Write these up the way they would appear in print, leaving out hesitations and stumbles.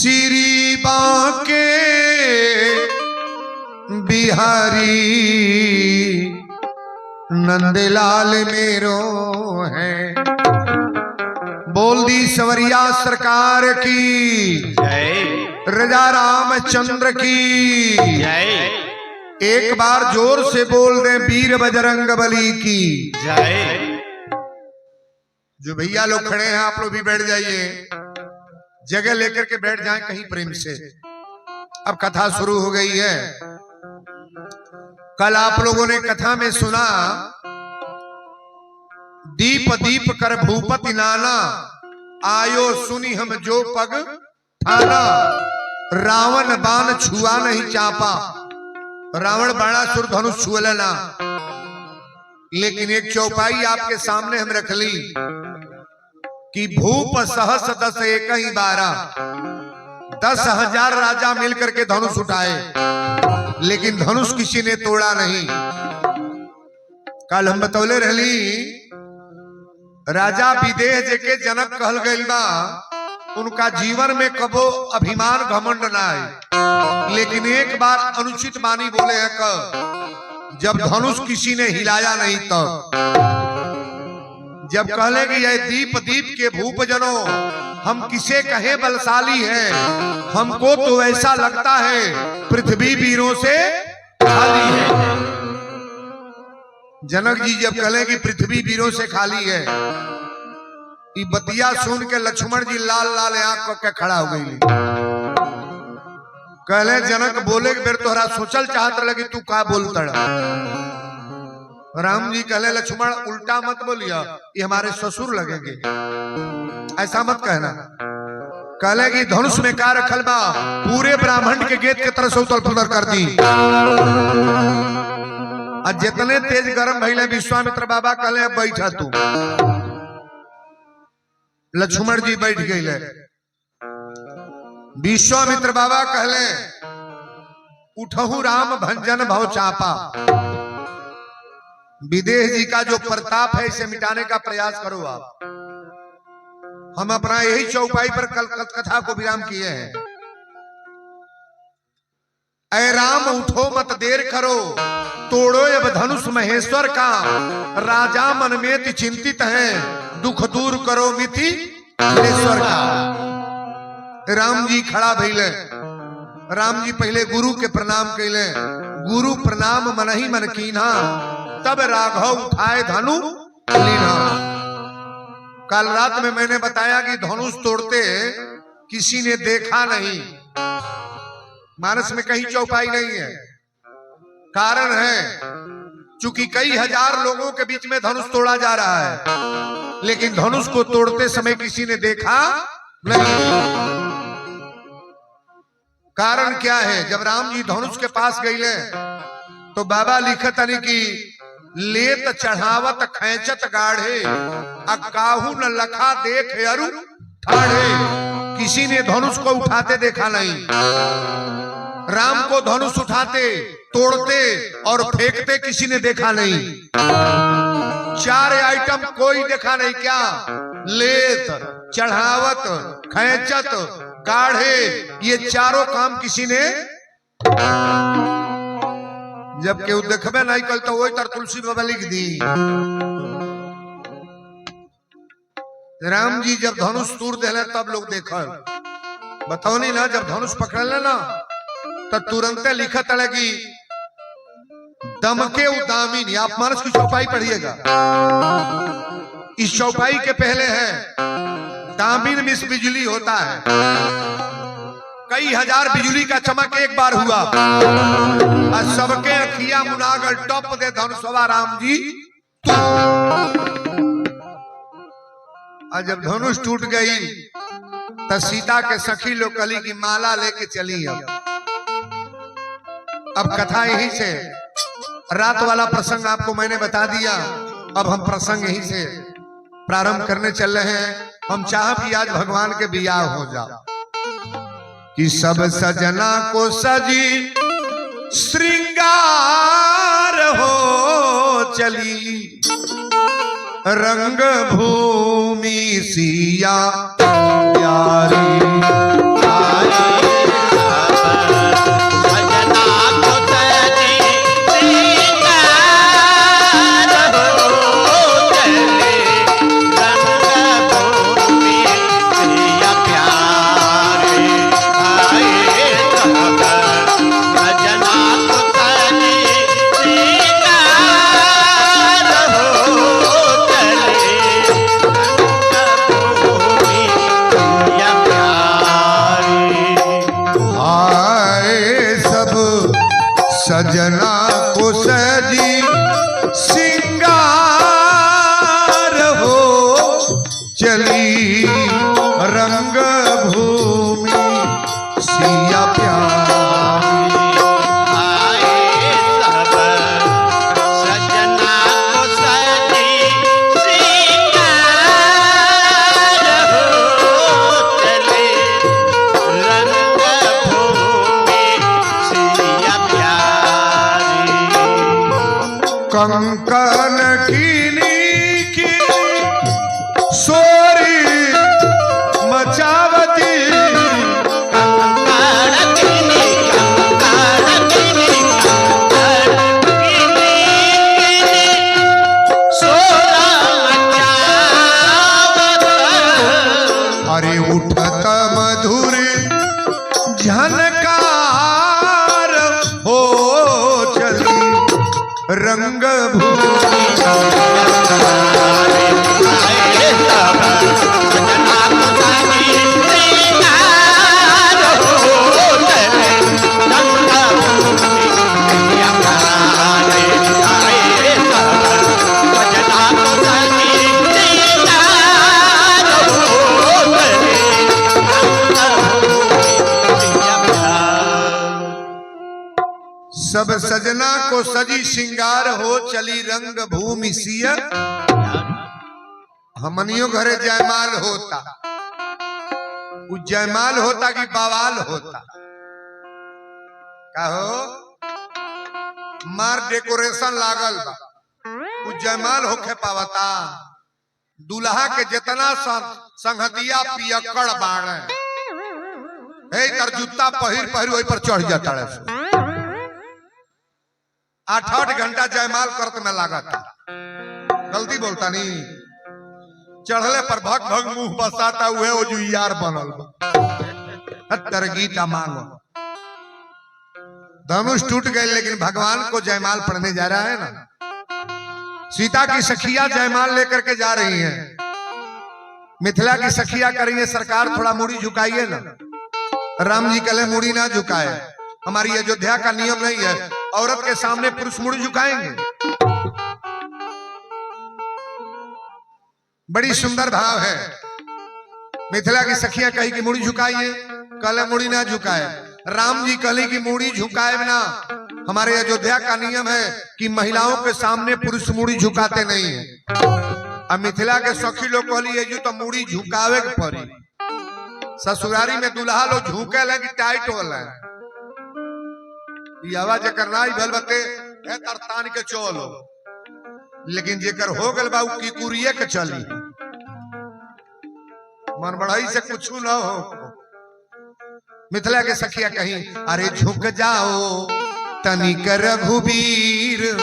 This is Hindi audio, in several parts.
श्री बांके बिहारी नंदलाल मेरो है। बोल दी सवरिया सरकार की जय। राजा रामचंद्र की जय। एक बार जोर से बोल दे वीर बजरंग बली की जय। जो भैया लोग खड़े हैं आप लोग भी बैठ जाइए, जगह लेकर के बैठ जाएं कहीं प्रेम से। अब कथा शुरू हो गई है। कल आप लोगों ने कथा में सुना, दीप दीप कर भूपति नाना, आयो सुनी हम जो पग ठाना। रावण बाण छुआ नहीं चापा, रावण बाणासुर धनुष छुअल ना। लेकिन एक चौपाई आपके सामने हम रख ली कि भूप सहस दस एक ही 10,000 राजा मिलकर के धनुष उठाए, लेकिन धनुष किसी ने तोड़ा नहीं। कल हम बतौले रहली राजा विदेह जेके जनक कहल गइल बा, उनका जीवन में कबो अभिमान घमंड ना है, लेकिन एक बार अनुचित वाणी बोले हैं क जब धनुष किसी ने हिलाया नहीं तब। जब कहले कि ये दीप दीप के भूप जनो, हम किसे कहे बलशाली हैं, हमको तो ऐसा लगता है पृथ्वी वीरों से खाली है। जनक जी जब कहले कि पृथ्वी वीरों से खाली है, ये बतिया सुन के लक्ष्मण जी लाल लाल आंख करके खड़ा हो गई। कहले जनक बोले कि बेर तोहरा सोचल चाहत लगी तू का बोलता। राम जी कहले लक्ष्मण उल्टा मत बोलिया, ये हमारे ससुर लगेंगे, ऐसा मत कहना। कहले कि धनुष में का रखल बा, पूरे ब्राह्मण के गेट के तरह से उतल पुतर कर दी। और जितने तेज गरम भइले विश्वामित्र बाबा कहले बैठा तू। लक्ष्मण जी बैठ गए। विश्वामित्र बाबा कहले उठहु राम भंजन भव चापा। विदेह जी का जो प्रताप है इसे मिटाने का प्रयास करो आप। हम अपना यही चौपाई पर कल कथा को विराम किए हैं। ऐ राम उठो मत देर करो, तोड़ो अब धनुष महेश्वर का। राजा मन में चिंतित है, दुख दूर करो मिति महेश्वर का। राम जी खड़ा भइले। राम जी पहले गुरु के प्रणाम कैले। गुरु प्रणाम मन ही मन कीन्हा, तब राघव उठाए धनु लीन्हा। कल रात में मैंने बताया कि धनुष तोड़ते किसी ने देखा नहीं, मानस में कहीं चौपाई नहीं है। कारण है चूंकि कई हजार लोगों के बीच में धनुष तोड़ा जा रहा है, लेकिन धनुष को तोड़ते समय किसी ने देखा नहीं। कारण क्या है? जब राम जी धनुष के पास गईले तो बाबा लिखत नहीं कि लेत चढ़ावत खैचत गाढ़े, काहू न लखा देख अरु ठाढ़े। किसी ने धनुष को उठाते देखा नहीं। राम को धनुष उठाते, तोड़ते और फेंकते किसी ने देखा नहीं। 4 आइटम कोई देखा नहीं। क्या? लेत, चढ़ावत, खैचत, गाढ़े, ये चारों काम किसी ने। जब केहू देखबे नहीं कल तो वही तर तुलसी बाबा लिख दी। राम जी जब धनुष तोड़ देले तब लोग देखल। बताओ नहीं ना, जब धनुष पकड़ ले ना तो तुरंत लिखत लगी दमके उदामीन। आप मानस की चौपाई पढ़िएगा। इस चौपाई के पहले है दामिन मिस बिजली होता है। कई हजार बिजली का चमक एक बार हुआ और सबके अखिया मुनागल टॉप दे धनुषवा राम जी। और जब धनुष टूट गई तो सीता के सखी लोग कली की माला लेके चली। अब कथा यहीं से, रात वाला प्रसंग आपको मैंने बता दिया। अब हम प्रसंग यहीं से प्रारंभ करने चल रहे हैं। हम चाह कि आज भगवान के बियाह हो जाओ, कि सब सजना को सजी श्रृंगार हो चली, रंग भूमि सिया प्यारी आई। सजना को सजी सिंगार हो चली रंग भूमि सिया प्यारी। आए सब सजना को सजी सिंगार हो चले रंग भूमि सिया प्यारी। कंकन कीनी की सोरी मचावती अरे उठत मधुर झनकार हो चली रंग भूमि। सब सजना को सजी श्रृंगार हो चली रंग भूमि सिया। हमनियों घरे जयमाल होता, वो जयमाल होता कि बवाल होता कहो मार डेकोरेशन लागल बा, वो जयमाल होके पावता। दुल्हा के जितना संगतिया पियकड़ बाणे हे तर जूता पहिर पहिर वही पर चढ़ जाता है। 8-8 घंटा जयमाल करते में लागत, गलती बोलता नहीं। चढ़ले पर भग भग मुंह बसाता हुए वो जो यार बनल गीता मांगो। धनुष टूट गए लेकिन भगवान को जयमाल पढ़ने जा रहा है ना। सीता की सखिया जयमाल लेकर के जा रही हैं। मिथिला की सखिया करेंगे सरकार थोड़ा मुड़ी झुकाइए ना। राम जी कले मुड़ी ना झुकाए, हमारी अयोध्या का नियम नहीं है औरत के सामने पुरुष मुड़ी झुकाएंगे। बड़ी सुंदर भाव है। मिथिला की सखिया कही कि मुड़ी झुकाइए, कल मुड़ी ना झुकाए। राम जी कहे कि मुड़ी झुकाए ना, हमारे अयोध्या का नियम है कि महिलाओं के सामने पुरुष मुड़ी झुकाते नहीं है। अब मिथिला के सखी लोग कहलिए जो तो मुड़ी झुकावे के पड़ी। ससुरारी में दुल्हा लोग झुके लगी टाइट होला आवाज करनाई भल बते तरतान के चलो, लेकिन जेकर हो गल बा की कुरिये के चली। मन बढ़ाई से कुछ न हो। मिथिला के सखिया कहीं अरे झुक जाओ तनिक रघुबीर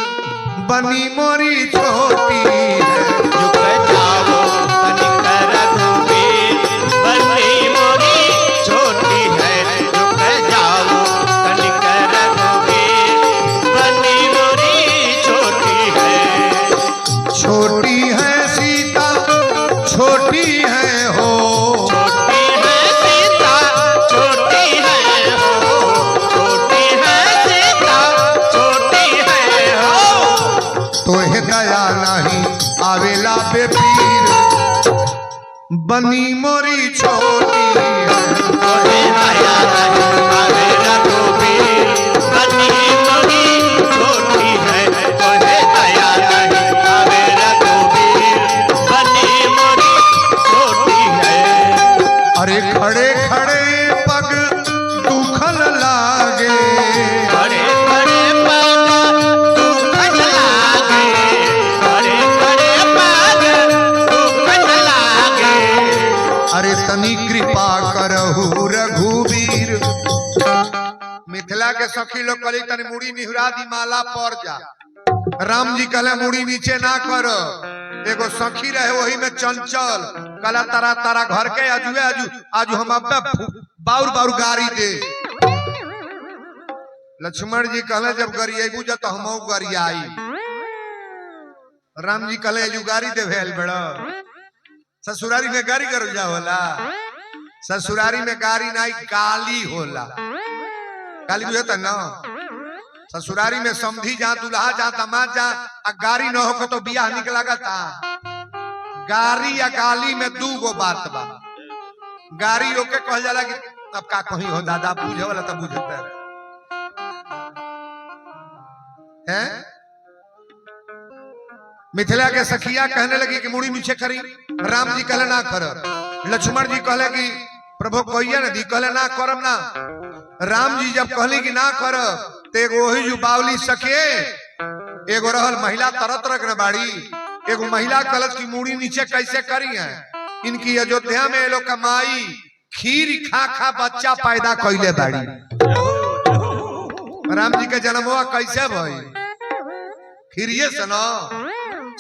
बनी मोरी छोटी है। झुक जाओ तनिक रघुबीर बनी मोरी छोटी है। झुक जाओ तनिक रघुबीर बनी मोरी छोटी है। छोटी है सीता छोटी है हो, छोटी है सीता छोटी है हो। छोटी है सीता छोटी है हो। तो है दया नहीं आवेला पे पीर बनी मोरी छोटी है। तोहे दया नहीं आवे रघुबीर बनी मोरी छोटी है। तोहे दया नहीं आवे रघुबीर बनी मोरी छोटी है। अरे खड़े खड़े पग दुखन लागे, खड़े खड़े पग दुखन लागे। खड़े खड़े पग दुखन लागे। अरे तनी कृपा करहु रघुवीर। मिथिला के सखी लोग कली तनी मुड़ी निहुरा दी माला पर जा। राम जी कहले मुड़ी नीचे ना कर। एगो सखी रहे वही में चंचल कला तारा तारा घर के आजुए आजू हम अब बाउर बाउर गाड़ी दे। लक्ष्मण जी कहले जब गरियाबू जा तो हम गरियाई। राम जी कहले जो गाड़ी दे भेल बड़ा ससुरारी में गाड़ी कर जा होला। ससुरारी में गाड़ी नहीं गाली होला। गाली बुझे तो ना ससुरारी में समधी जा दुल्हा जा दामाद जा आ गाड़ी न हो तो बियाह निकला था। गाड़ी या गाली में दू गो बात बा। गाड़ी ओके कह जाला कि अब का कहीं हो दादा बुझे वाला तब बुझता है। मिथिला के सखिया कहने लगी कि मुड़ी नीचे करी। राम जी कहले ना कर। लक्ष्मण जी कहले कि प्रभु कहिए ना दी, कहले ना करम ना। राम जी जब कहली कि ना कर तो एगो वही जो बावली सके एगो रहल महिला तरह तरह के बाड़ी। एगो महिला कलश की मुड़ी नीचे कैसे करी है। इनकी अयोध्या में लोग कमाई खीर खा खा बच्चा पैदा कैले बाड़ी। राम जी के जन्मवा कैसे भाई खीरिये से न।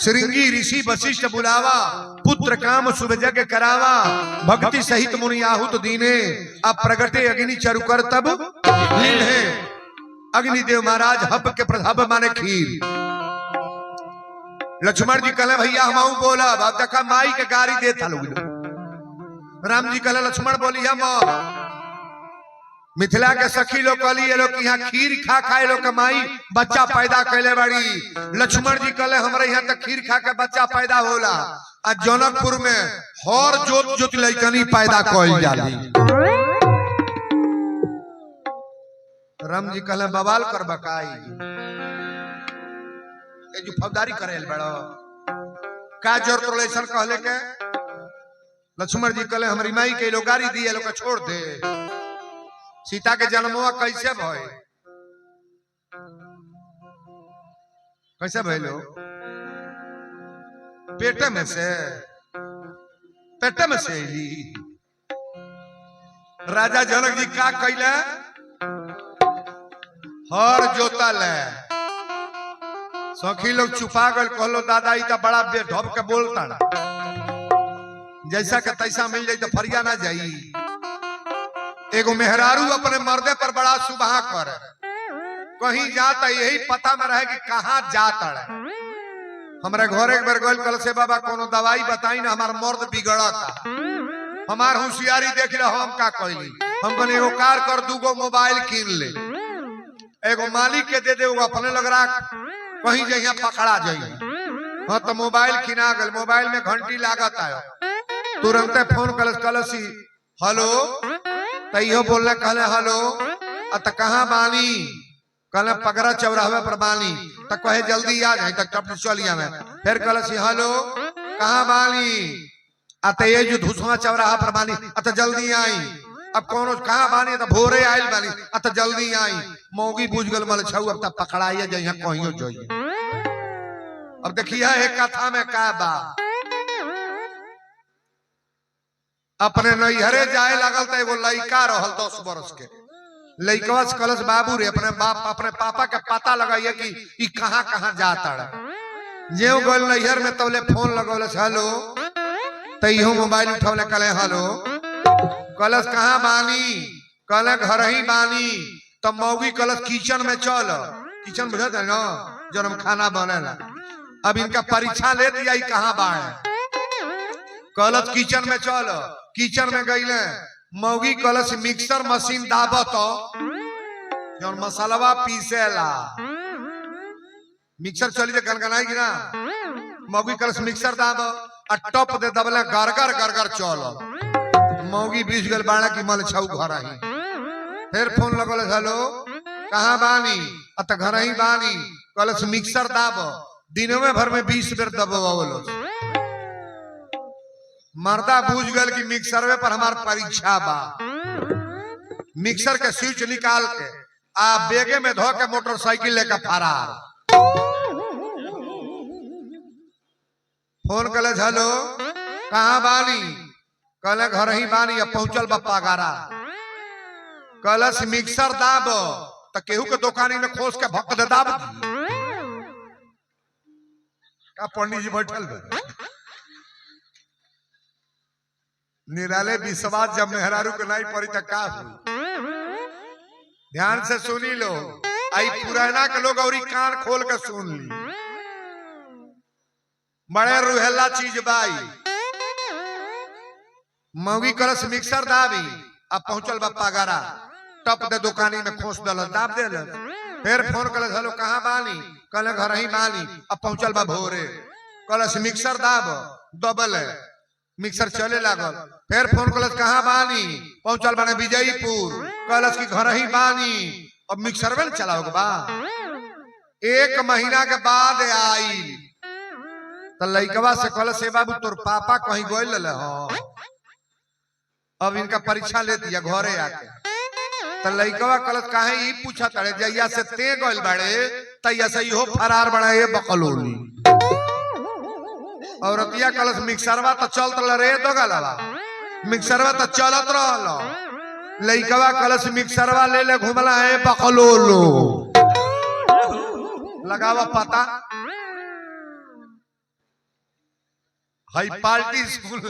श्रृंगी ऋषि वशिष्ठ बुलावा पुत्र काम शुभ यज्ञ करावा भक्ति सहित मुनि आहुत दीने अब प्रगटे अग्नि चरु कर तब है। अग्निदेव महाराज हब के प्रभाव माने खीर। लक्ष्मण जी कहले भैया हम बोला अब देखा माई के गाड़ी दे था लोग। राम जी कहले लक्ष्मण बोली हम मिथिला के सखी लोग कहली ये लोग यहाँ खीर खा खाए लोग माई बच्चा पैदा कैले बाड़ी। लक्ष्मण जी कहले हमारे यहाँ तक खीर खा के बच्चा पैदा होला। आ जनकपुर में हर जोत जोत लइकनी पैदा कइल जाली। राम जी कहले बवाल कर बकाई ए जो फौजदारी करेल बड़ो का जरूरत लेसन कहले के। लक्ष्मण जी कहले हमारी माई के लोग गाड़ी दी लोग छोड़ दे। सीता के जन्मवा कैसे भय कैसे भइलो पेटे में से अली। राजा जनक जी का कैले हर जोता ले। सखी लोग छुपा गए कहलो दादा ई बड़ा बेढब के बोलता जैसा के तैसा मिल जाए तो फरिया ना जाई। एगो मेहरारू अपने मर्दे पर बड़ा सुबह कर कहीं जाता यही पता में रहे कि कहाँ जाता है। हमारे घर एक बार गल कल से बाबा कोनो दवाई बताई ना हमार मर्द बिगड़ता। हमार होशियारी देख लो हम का कहली हम कहने एगो कार कर दूगो मोबाइल कीन ले एगो मालिक के दे दे अपने लग रहा कहीं जहाँ पकड़ा जाइए। हाँ तो मोबाइल किना गल मोबाइल में घंटी लागत है तुरंत फोन कलसी हेलो तैयो बोलने कहले हेलो अत कहाँ बानी कहले पगड़ा चौराहे पर बानी तो कहे जल्दी आ जाए तक टप चलिया में। फिर कहलसी हेलो कहाँ बानी अत ये जो धुसवा चौराहा पर बानी अत जल्दी आई। अब कौन कहाँ बानी तो भोरे आयल बानी अत जल्दी आई। मौगी बुझ गल मल छऊ अब तक पकड़ाइए जइया कहियो जोइए। अब देखिए एक कथा में का बा अपने नैहरे जाए लगल तो एगो लड़का रहल 10 वर्ष के लड़कवा से कलश बाबू रे अपने पापा के पता लगाइए कि ई कहाँ कहाँ जाता है। जे गल नैहर में तबले फोन लगौल हेलो तैयो मोबाइल उठौले कहले हेलो कलश कहाँ बानी कहले घर ही बानी। तब मौगी कलश किचन में चल किचन बुझत है ना जब हम खाना बनेला। अब इनका परीक्षा ले दिया कहाँ बाढ़ कलश किचन में चल। किचन में गईले मौगी कलश मिक्सर मशीन दाबत जौन मसालवा पीसेला मिक्सर चली गनगनाई कि ना मौगी कलश मिक्सर दाब आ टप दे दबले गरगर गरगर चल। मौगी बीच गल बाड़ा की मल छऊ घर ही। फिर फोन लगल हेलो कहाँ बानी अत घर ही बानी कलश मिक्सर दाब दिनों भर में 20 बेर दबावलो। मर्दा बूझ गल कि मिक्सर पर हमार परीक्षा बा। मिक्सर के स्विच निकाल के आ बेगे में धो के मोटरसाइकिल लेकर फरार। फोन कले हेलो कहाँ बानी कहले घर ही बानी अब पहुंचल बप्पा गारा कलश मिक्सर दाब तो केहू के दुकानी में खोस के भक्त दे दाब का पंडित जी बैठल निराले विश्वास जब मेहरारू के नहीं पड़ी तो का ध्यान से सुनी लो। आई पुराना के लोग और कान खोल के सुन ली बड़े रुहेला चीज बाई। मौगी कलश मिक्सर दाबी अब पहुंचल बप्पा गारा टप दे दुकानी में खोस दल दाब दे फिर फोन कल हेलो कहाँ बानी कल घर ही बानी अब पहुंचल बा भोरे कलस मिक्सर दाब डबल है मिक्सर चले लागल फिर फोन कलस कहाँ बानी पहुंचल बने विजयपुर कलस की घर ही बानी अब मिक्सर में चलाओगे बा 1 महीना के बाद आई तो लइकवा से कल से बाबू तोर पापा कहीं गोल हो अब इनका परीक्षा ले दिया घरे आके तो लइकवा कलस काहे ई पूछा तड़े जैया से ते गोल बड़े तैया से इहो फरार बड़ा ये बकलोनी औरतिया कलस मिक्सरवा तो चलत रे दो गलवा मिक्सरवा तो चलत रहल लइकवा कलस मिक्सरवा ले ले घुमला है बकलोलो लगावा पता हाई पार्टी स्कूल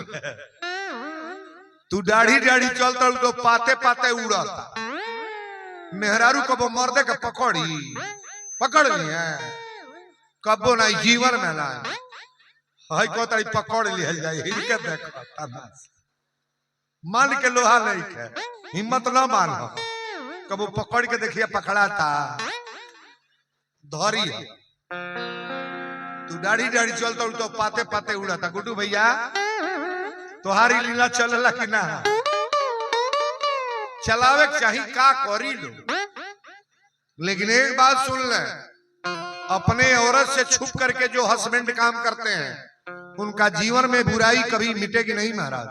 तू दाढ़ी दाढ़ी चलता तो पाते पाते उड़ाता मेहरारू कबो मर्दे के पकड़ ली है कबो नहीं जीवन में ना हाई को तारी पकड़ लिया जाए इनके देखो मान के लोहा नहीं है हिम्मत ना मान कबो पकड़ के देखिए पकड़ाता धरी तू दाढ़ी दाढ़ी चलता तो पाते पाते उड़ाता गुड्डू भैया तुम्हारी लीला चलला कि ना चलावे चाहिए का करी लो लेकिन एक बात सुन ले अपने औरत से छुप करके जो हस्बैंड काम करते हैं उनका जीवन में बुराई कभी मिटेगी नहीं महाराज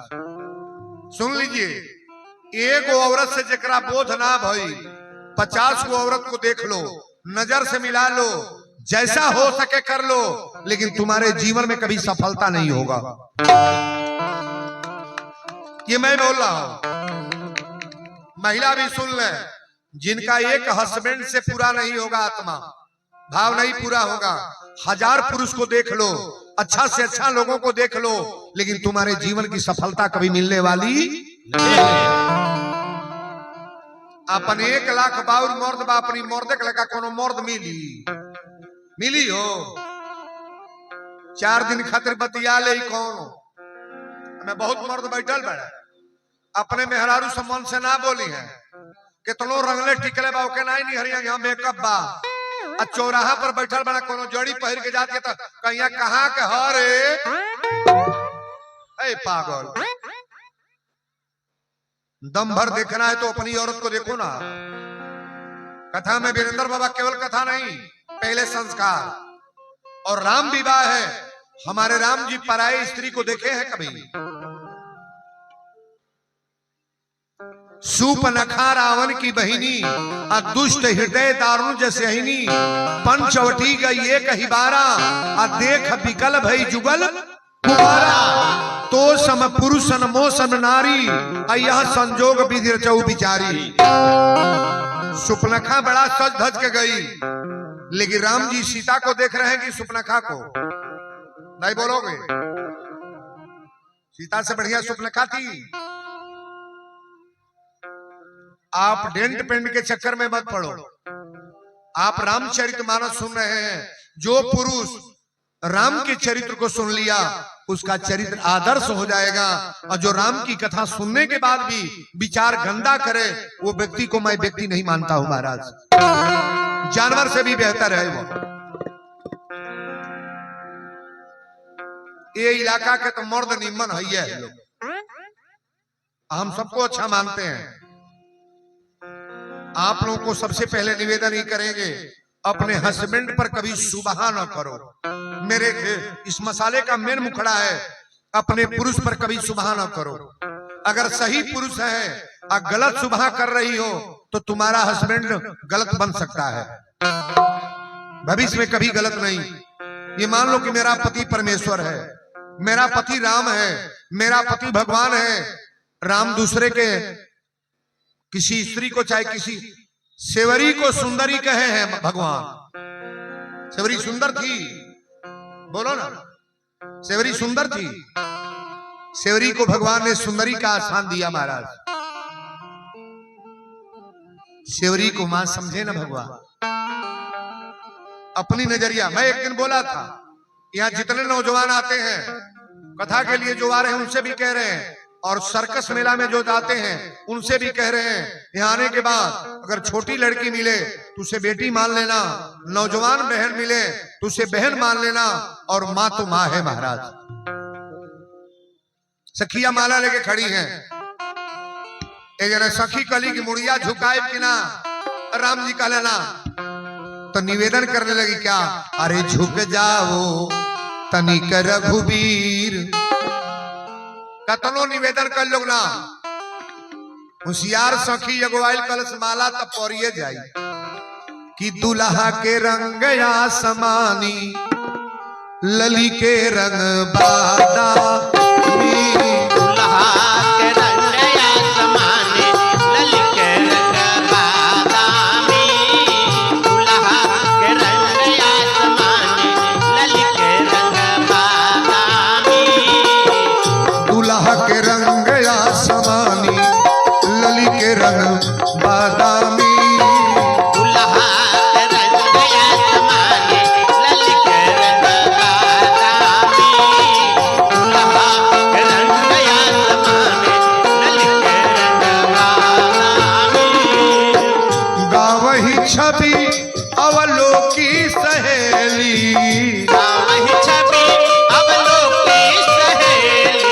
सुन लीजिए एक औरत से जकरा बोध ना भई 50 को औरत को देख लो नजर से मिला लो जैसा हो सके कर लो लेकिन तुम्हारे जीवन में कभी सफलता नहीं होगा ये मैं बोल रहा हूं महिला भी सुन ले जिनका एक हस्बैंड से पूरा नहीं होगा आत्मा भाव नहीं पूरा होगा 1000 पुरुष को देख लो अच्छा से अच्छा लोगों को देख लो लेकिन तुम्हारे जीवन की सफलता कभी मिलने वाली अपन 1 लाख बाउर मर्द बा अपनी मर्द के लगा कोनो मर्द मिली हो 4 दिन खातिर बतिया ले कौन मैं बहुत मर्द बैठल बड़ा अपने मेहरारू सम्मान से ना बोली है कितनो रंगले टिकले बा ओके नहीं हरिया यहाँ मेकअप बा आ चौराहा पर बैठल बना कोनो जड़ी पहिर के जाती है तो कहिया कहाँ के हरे पागल दम भर देखना है तो अपनी औरत को देखो ना कथा में वीरेंद्र बाबा केवल कथा नहीं पहले संस्कार और राम विवाह है हमारे राम जी पराये स्त्री को देखे हैं कभी सूपनखा रावण की बहिनी दुष्ट हृदय दारुण जैसे हिनी पंचवटी गई एक ही बारा देख विकल भई जुगल कुमारा तो सम पुरुषन मोसन नारी यह संजोग विधि रचौ बिचारी सुपनखा बड़ा सज धज के गई लेकिन राम जी सीता को देख रहे हैं कि सुपनखा को नहीं बोलोगे सीता से बढ़िया सुपनखा थी आप डेंट पेंट के चक्कर में मत पड़ो आप रामचरितमानस सुन रहे हैं जो पुरुष राम के चरित्र को सुन लिया उसका चरित्र आदर्श हो जाएगा और जो राम की कथा सुनने के बाद भी विचार गंदा करे वो व्यक्ति को मैं व्यक्ति नहीं मानता हूं महाराज जानवर से भी बेहतर है वो ये इलाका के तो मर्द निम्न है लोग हम सबको अच्छा मानते हैं आप लोगों को सबसे पहले निवेदन ही करेंगे अपने हस्बैंड पर कभी सुबह न करो मेरे इस मसाले का मेन मुखड़ा है अपने पुरुष पर कभी सुबह न करो अगर सही पुरुष है और गलत सुबह कर रही हो तो तुम्हारा हस्बैंड गलत बन सकता है भविष्य में कभी गलत नहीं ये मान लो कि मेरा पति परमेश्वर है मेरा पति राम है मेरा पति भगवान है राम दूसरे के किसी स्त्री को चाहे किसी सेवरी को सुंदरी कहे हैं भगवान सेवरी सुंदर थी बोलो ना सेवरी सुंदर थी सेवरी को भगवान ने सुंदरी का आसान दिया महाराज सेवरी को मां समझे ना भगवान अपनी नजरिया मैं एक दिन बोला था यहाँ जितने नौजवान आते हैं कथा के लिए जो आ रहे हैं उनसे भी कह रहे हैं और सर्कस मेला में जो जाते हैं उनसे भी कह रहे हैं यहाँ आने के बाद अगर छोटी लड़की मिले तो उसे बेटी मान लेना, नौजवान बहन मिले तो उसे बहन मान लेना, और माँ तो माँ है महाराज। सखिया माला लेके खड़ी हैं, एक जरा सखी कली की मुड़िया झुकाए कि ना, राम जी का लेना तो निवेदन करने लगी क्या, अरे झुक जाओ तनिक रघुबीर। कतनो निवेदन कर लोग ना, होशियार सखी अगवाइल कलश माला तब पौरिए जाई कि दुल्हा के रंग आसमानी लली के रंग बादामी, दुल्हा के रंग आसमानी लली के रंग बादामी, दुल्हा के रंग आसमानी लली के रंग बादामी, दुल्हा के रंग आसमानी लली के रंग बादामी, दुल्हा के रंग आसमानी लली के रंग बादामी, दुल्हा के रंग आसमानी लली के रंग बादामी। गावही छवि अवलोकी सहेली, वही छवि अवलोकी सहेली,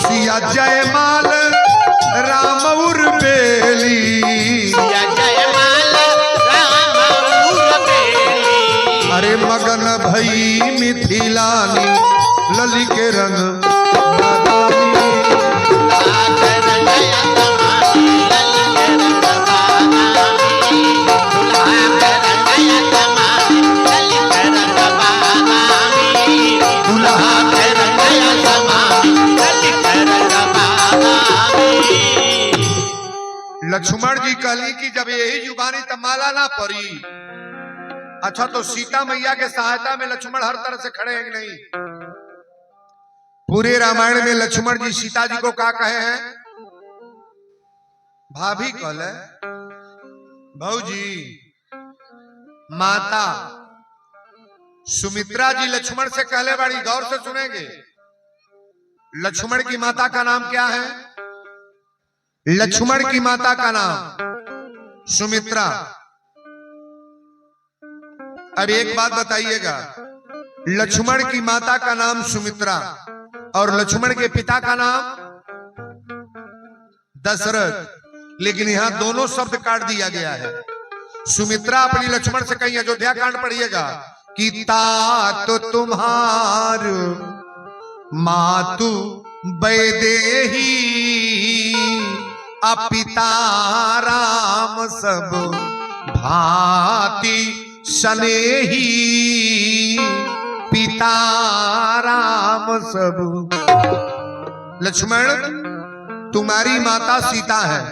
सिया जयमाल राम उर्बेली, सिया जयमाल राम उर्बेली, अरे मगन भई मिथिलानी लली के रंग बादामी, दुल्हा के रंग आसमानी लली के रंग बादामी, दुल्हा के रंग आसमानी लली के रंग बादामी, दुल्हा के रंग आसमानी लली के रंग बादामी। लक्ष्मण जी कहली कि जब यही जुबानी तब माला ना पड़ी, अच्छा तो सीता मैया के सहायता में लक्ष्मण हर तरह से खड़े हैं कि नहीं। पूरे रामायण में लक्ष्मण जी सीता जी को क्या कहे हैं, भाभी कहले भौजी, माता सुमित्रा जी लक्ष्मण से कहले बड़ी, गौर से सुनेंगे। लक्ष्मण की माता का नाम क्या है, लक्ष्मण की माता का नाम सुमित्रा। अब एक बात बताइएगा, लक्ष्मण की माता का नाम सुमित्रा और लक्ष्मण के पिता का नाम दशरथ, लेकिन यहां दोनों शब्द काट दिया गया है। सुमित्रा अपनी लक्ष्मण से कहीं अयोध्या कांड पढ़िएगा कि तात तुम्हार मातु वैदेही अपिता राम सब भांति सनेही, पिता राम सब। लक्ष्मण तुम्हारी माता सीता है।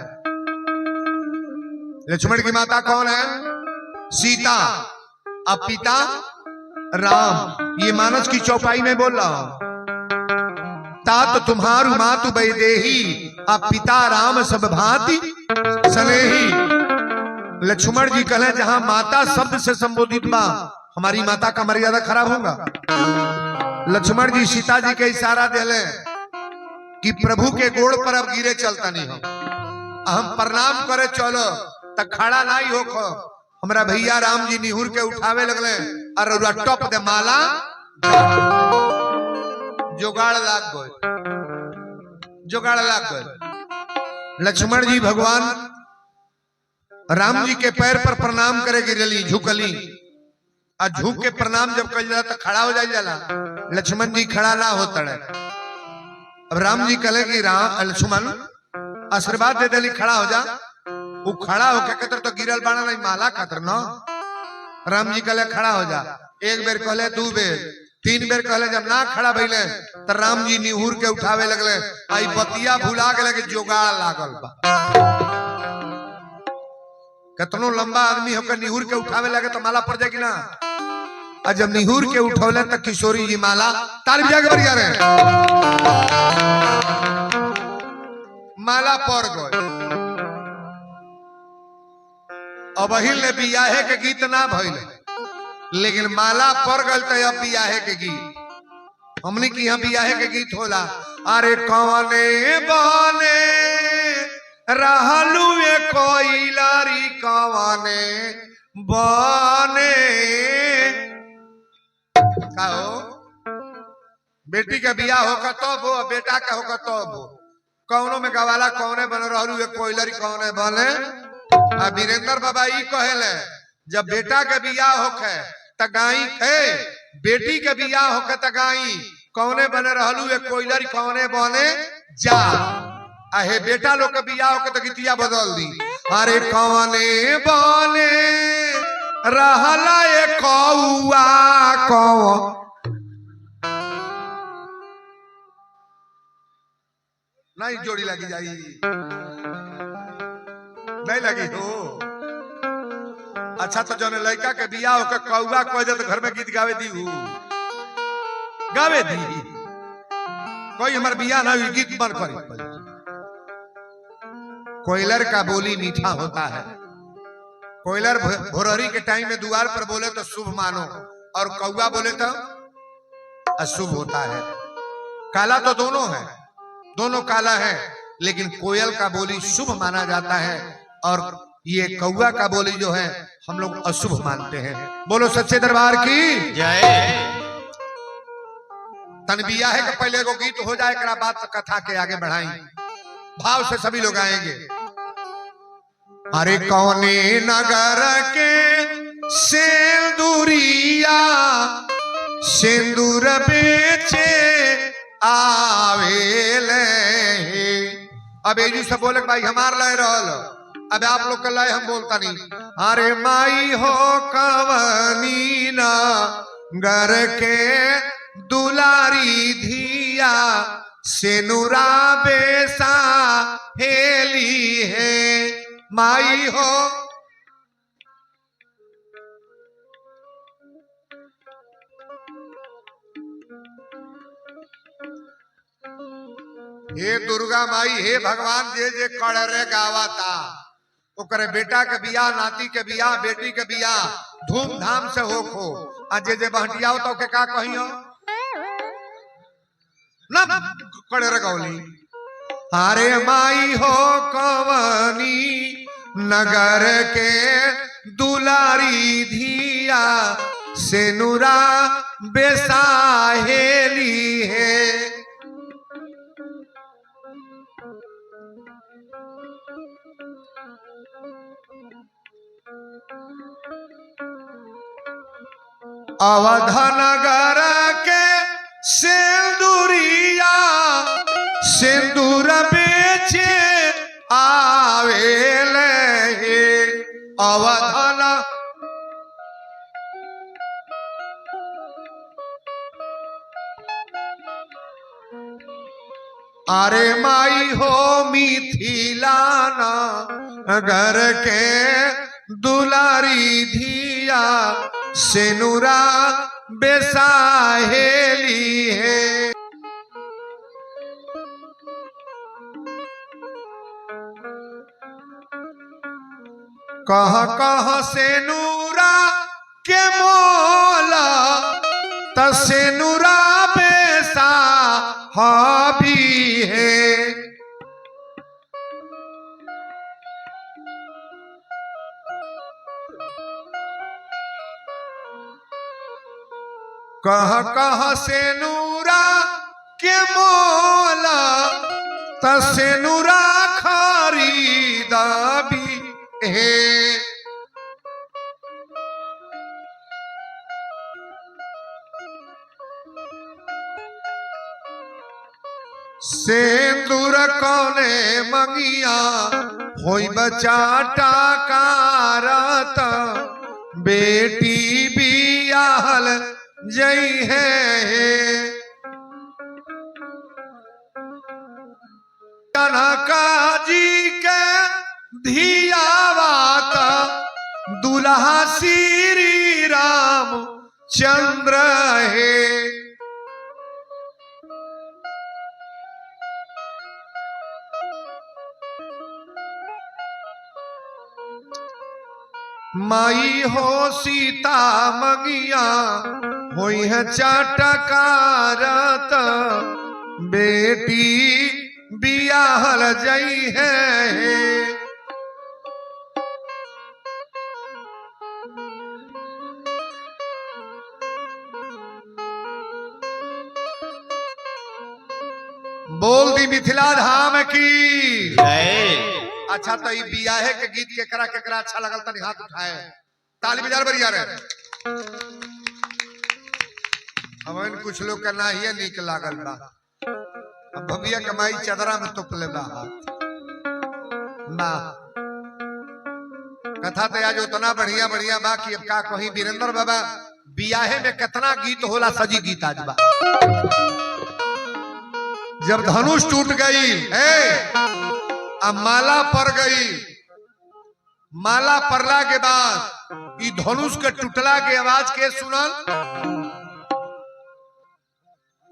लक्ष्मण की माता कौन है, सीता, अब पिता राम। ये मानस की चौपाई में बोल रहा हूं, तात तुम्हारू मातु वैदेही अब पिता राम सब भांति सनेही। लक्ष्मण जी कहे जहां माता शब्द से संबोधित बा, हमारी माता का मर्यादा खराब होगा। लक्ष्मण जी सीता जी के इशारा दिले कि प्रभु के गोड़ पर अब गिरे चलता नहीं, हम प्रणाम करे चलो तक खड़ा नहीं हो। हमारा भैया राम जी निहुर के उठावे लगले और टप दे माला, जोगाड़ लाग गए, जोगाड़ लाग गए। लक्ष्मण जी भगवान राम जी के पैर पर प्रणाम करे गिरली, झुकली, और झुक के प्रणाम जब कर जाला तो खड़ा हो जाए जाला। लक्ष्मण जी खड़ा ना होता है। अब राम जी कहे कि राम लक्ष्मण आशीर्वाद दे देली, खड़ा हो जा। वो खड़ा होके कहते तो गिरल बाना नहीं, माला खातर न। राम जी कहले खड़ा हो जा। एक बेर कहले, दू बेर, तीन बेर कहले, जब ना खड़ा भइले तो राम जी निहुर के उठावे लगले। आई बतिया भुला गए कि जोगाड़ लागल बा। कितनो लंबा आदमी होकर निहुर के उठावे लगे तो माला पड़ जाएगी ना। और जब निहुर के उठौले तक किशोरी जी माला ताली बजा के बढ़िया रहे, माला पड़ गए। अब ने बियाहे के गीत ना भइल, लेकिन माला पड़ गल तो अब बियाहे के गीत। हमने की यहाँ बियाहे के गीत होला। अरे कौने बने रहलू ये कोइलारी कौने बने कहो बेटी के बियाह होकर तब हो बेटा के होकर तब हो कौनो में गवाला कौने बने रहलू ये कोइलारी कौने बने आ वीरेंद्र बाबा ई कहेले जब बेटा के बियाह होके त गाई है बेटी के बियाह होके त गाई कौने बने रहलू ये कोइलारी कौने बने जा आहे बेटा लोग के बियाह होके त गीतिया बदल दी अरे कौने बने रहला ये कौआ कौ नहीं जोड़ी लगी जाई नहीं लगी हो अच्छा तो जौन लड़का के बियाह होकर कौआ कह दे तो घर में गीत गावे दी गावे दी कोई हमारे बियाह ना हुई गीत बंद करी कोयलर का बोली मीठा होता है कोयलर भोरहरी के टाइम में द्वार पर बोले तो शुभ मानो और कौआ बोले तो अशुभ होता है काला तो दोनों है दोनों काला है लेकिन कोयल का बोली शुभ माना जाता है और ये कौआ का बोली जो है हम लोग अशुभ मानते हैं बोलो सच्चे दरबार की जय तनबिया है कि पहले को गीत हो जाए करा बात कथा के आगे बढ़ाई भाव से सभी लोग आएंगे अरे कौने नगर के सिंदूरिया सिंदूर बेचे आवेले अब एजू से बोले भाई हमार लय रहल अब आप लोग का लय हम बोलता नहीं अरे माई हो कवनी ना घर के दुलारी धिया सेनुरा बेसा हेली है माई हो हे दुर्गा माई हे भगवान जे जे कड़रे गावाता ओकरे बेटा के बियाह नाती के बियाह बेटी के बियाह धूमधाम से होखो आ जे बहटियाओ तो के का कहियो ना कड़रे गौली अरे माई हो कवनी नगर के दुलारी धिया सेनुरा बेसाहेली है अवध नगर के सिंदूरिया सिंदूर बेचे आवेले अवध अरे माई हो मिथिलाना घर के दुलारी धिया सेनुरा बेसाहेली है कह सेनुरा के मोला त सेनुरा बेसा हाबी है कह सेनुरा के मोला त सेनुरा खरीदा भी है सेंदूर कौने मंगिया होई बचा टाकारत बेटी बियाहल जई है कनका जी के धियावात दुल्हा श्री राम चंद्र है माई हो सीता मंगिया होई है चाटकारत बेटी बियाहल जई है। बोल दी मिथिला धाम की। अच्छा तो ई बियाहे के गीत केकरा केकरा अच्छा लगल तनी हाथ उठाए, ताली बजा बरिया रे। हमें कुछ लोग का ना ही नीक लागल बा। अब भबिया कमाई चदरा में तुप ले बा। कथा तो आज उतना बढ़िया बढ़िया बा कि अब का कहीं वीरेंद्र बाबा बियाहे में कितना गीत होला, सजी गीत आज बा। जब धनुष टूट गई अब माला पड़ गई, माला पड़ला के बाद ई धनुष के टूटला के आवाज के सुनल।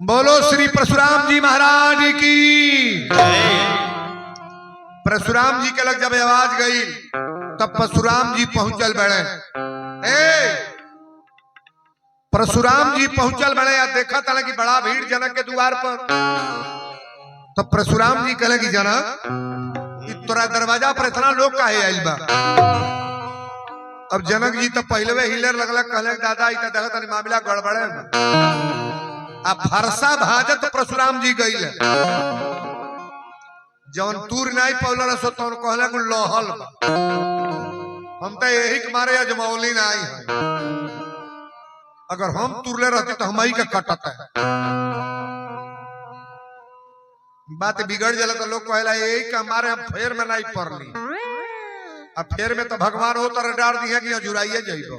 बोलो श्री परशुराम जी महाराज की। परशुराम जी के लग जब आवाज गई तब परशुराम जी पहुंचल बड़े। परशुराम जी पहुंचल बड़े या देखा था कि बड़ा भीड़ जनक के द्वार पर। तब परशुराम जी कहले कि जनक तोरा दरवाजा पर इतना लोग काहे आइल बा। अब जनक जी तो पहले हिलर लगलक, कहले दादा ई त देखत मामला गड़बड़े। अब फरसा भाजत परशुराम जी गइल, जवन तूर नहीं पौलर सो तवन कहले कि लोहल बा। हम तो यही के मारे अजमौली ना आई है, अगर हम तुरले रहती तो हम ही का कटत है। बात बिगड़ जाला तो लोग कहला यही का हमारे हम फेर में नहीं पड़ली। अब फेर में तो भगवान हो तो डार दिया कि जुराइए जाइबो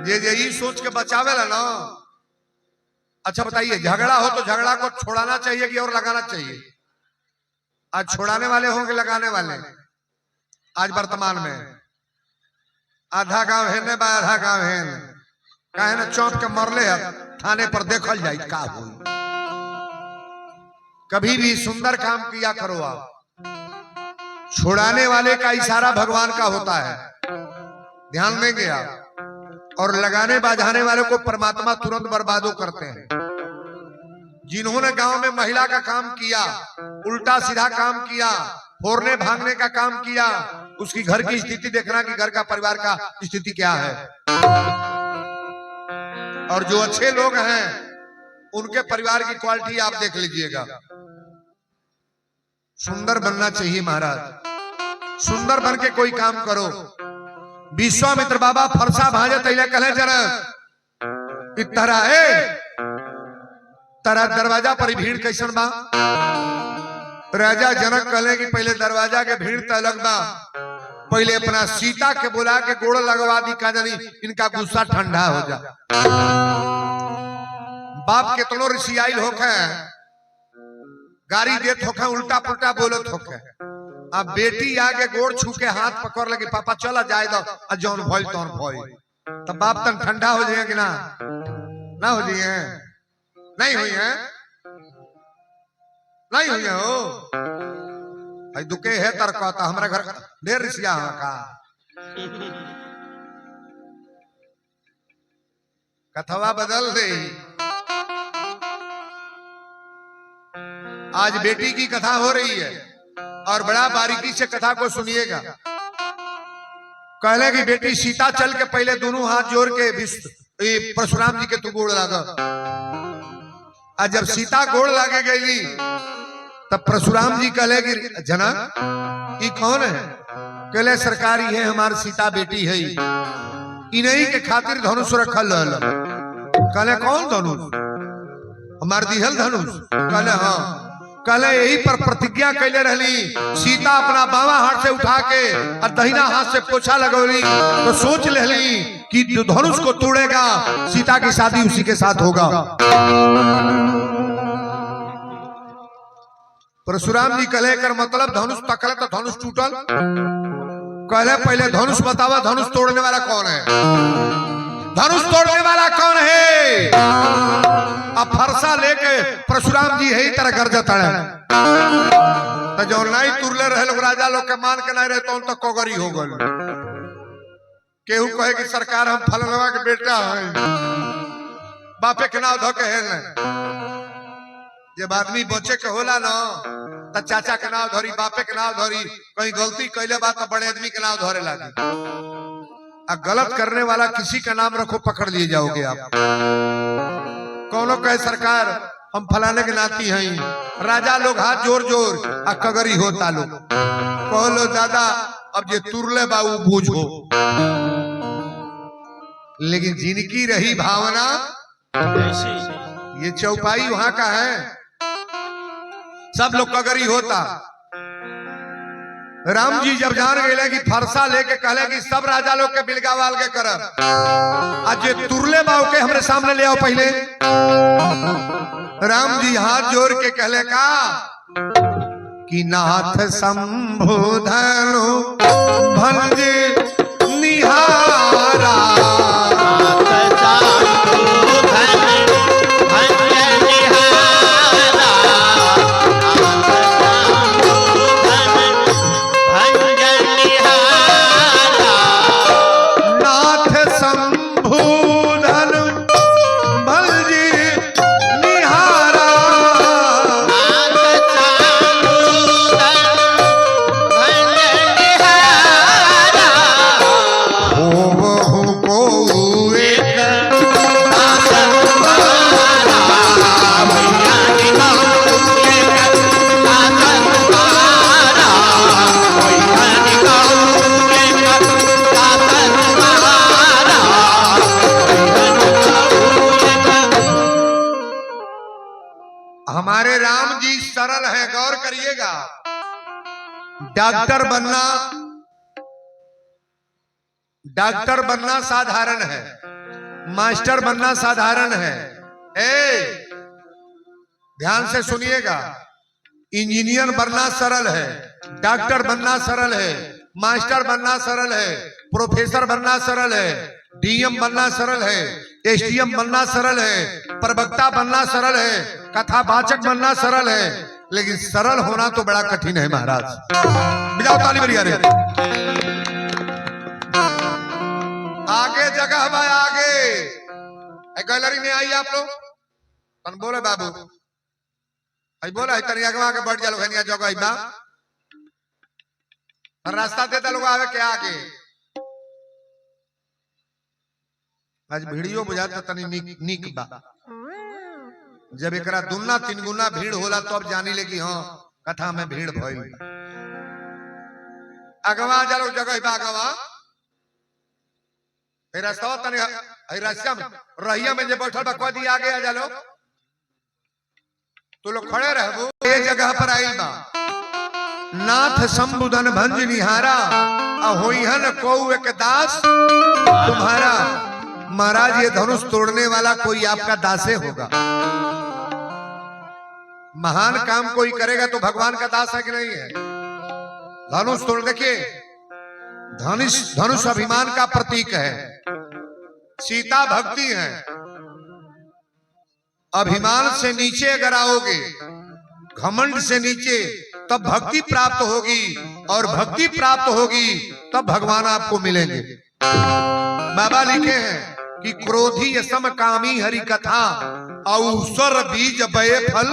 जे जे ई सोच के बचावेला ना। अच्छा बताइए, झगड़ा हो तो झगड़ा को छोड़ाना चाहिए कि और लगाना चाहिए? आज छोड़ाने वाले होंगे लगाने वाले। आज वर्तमान में आधा गांव है ने बा आधा गांव है ने, काहे ना चौंक के मरले है थाने पर देखल जाए का हुई। कभी भी सुंदर काम किया करो आप। छुड़ाने वाले का इशारा भगवान का होता है, ध्यान देंगे आप। और लगाने बाझाने वाले को परमात्मा तुरंत बर्बादो करते हैं। जिन्होंने गांव में महिला का काम किया, उल्टा सीधा काम किया, फोड़ने भागने का काम किया, उसकी घर की स्थिति देखना कि घर का परिवार का स्थिति क्या है। और जो अच्छे लोग हैं उनके परिवार की क्वालिटी आप देख लीजिएगा। सुंदर बनना चाहिए महाराज, सुंदर बन के कोई काम करो। विश्वामित्र बाबा फरसा भाजत कहले जनक तारा दरवाजा पर भीड़ कैसन बा। राजा जनक कहले कि पहले दरवाजा के भीड़ तो अलग बा, पहले अपना सीता के बुला के गोड़ लगवा दी का जानी इनका गुस्सा ठंडा हो जा। बाप कितनो रिसियाइल होके गाड़ी देत होके उल्टा पुल्टा बोलत होके, अब बेटी आगे गोड़ छू के हाथ पकड़ लगे पापा चला जाए दो जौन भइल तौन भइल। तब बाप तन ठंडा हो जाए कि ना ना हो जाए? नहीं हुई है, नहीं हुई है हो भाई दुके है तरकता हमारा घर ढेर रिसिया का। कथवा बदल दे। आज बेटी की कथा हो रही है और बड़ा बारीकी से कथा को सुनिएगा। कहले कि बेटी सीता चल के पहले दोनों हाथ जोड़ के परशुराम जी के तू गोड़ लागा। आज जब सीता गोड़ लागे गई तब परशुराम जी कहले कि जनक ये कौन है? कहले सरकारी है हमारी सीता बेटी है, इन्हीं के खातिर धनुष रखल रहल। कहले कौन धनुष? हमार दिहल धनुष? कहले हाँ। कहले यही पर प्रतिज्ञा कैले रहली, सीता अपना बावा हाथ से उठा के और दहिना हाथ से पोछा लगौली तो सोच लेली कि जो धनुष को तोड़ेगा सीता की शादी उसी के साथ होगा। परशुराम जी कहले कर मतलब धनुष तकले तो धनुष टूटल। कहले पहले धनुष बतावा, धनुष तोड़ने वाला कौन है? धनुष तोड़ने वाला कौन है? अब फरसा लेके परशुराम जी है ही तरह गरजत है तो जो नहीं तुरले रहे लोग राजा लोग के मान के नहीं रहे तो कोगरी हो गल। केहू कहे कि सरकार हम फलनवा के बेटा है, बापे के नाव धोके है जब आदमी बचे के होला ना तो चाचा के नाम धरी, बापे के नाम धरी, कहीं गलती कैले बात तो बड़े आदमी के नाम धरे लागी। गलत करने वाला किसी का नाम रखो, पकड़ लिए जाओगे आप। कौनो कहे सरकार हम फलाने के नाती हैं, राजा लोग हाथ जोर जोर आ कगरी होता लोग कहलो दादा अब ये तुरले बाबू बूझो। लेकिन जिनकी रही भावना, ये चौपाई वहां का है, सब लोग कगरी होता। राम जी जब जान गए कि फरसा लेके कहले कि सब राजा लोग के बिलगावाल के करब, आज ये तुरले बाबू के हमरे सामने ले आओ पहले। राम जी हाथ जोड़ के कहले का कि नाथ संबोधनु भंज निहारा, हमारे राम जी सरल है, गौर करिएगा। डॉक्टर बनना साधारण है, मास्टर बनना साधारण है। ध्यान से सुनिएगा, इंजीनियर बनना सरल है, डॉक्टर बनना सरल है, मास्टर बनना सरल है, प्रोफेसर बनना सरल है, डीएम बनना सरल है, एसडीएम बनना सरल है, प्रवक्ता बनना सरल है, कथावाचक बनना सरल है। लेकिन सरल होना तो बड़ा कठिन है महाराज। बजाओ ताली बड़ी रे। आगे जगह भाई आगे गैलरी में आई आप लोग तन बोले बाबू आई बोला है तनिया के बढ़ जा लोग जगह बा रास्ता देता लोग आवे के आगे। आज वीडियो बुझाता तनी नीक बा। जब एकरा दुगना तीन गुना भीड़ होला तो अब जानी ले कि हाँ कथा में भीड़ भइल। अगवा जा लोग जगह बा अगवा रास्ता तनी रास्ता में रहिया में जे बैठल बा कह दी आगे आ जा लोग तो लोग खड़े रहबो। ये जगह पर आई बा नाथ संबुधन भंज निहारा होइहन को एक दास तुम्हारा। महाराज ये धनुष तोड़ने वाला कोई आपका दासे होगा। महान काम कोई करेगा तो भगवान का दास है कि नहीं है। धनुष तोड़ देखिए धनुष अभिमान का प्रतीक है। सीता भक्ति है। अभिमान से नीचे अगर आओगे घमंड से नीचे तब भक्ति प्राप्त होगी और भक्ति प्राप्त होगी तब भगवान आपको मिलेंगे। बाबा लिखे हैं कि क्रोधी सम कामी हरि कथा अवसर बीज बये फल।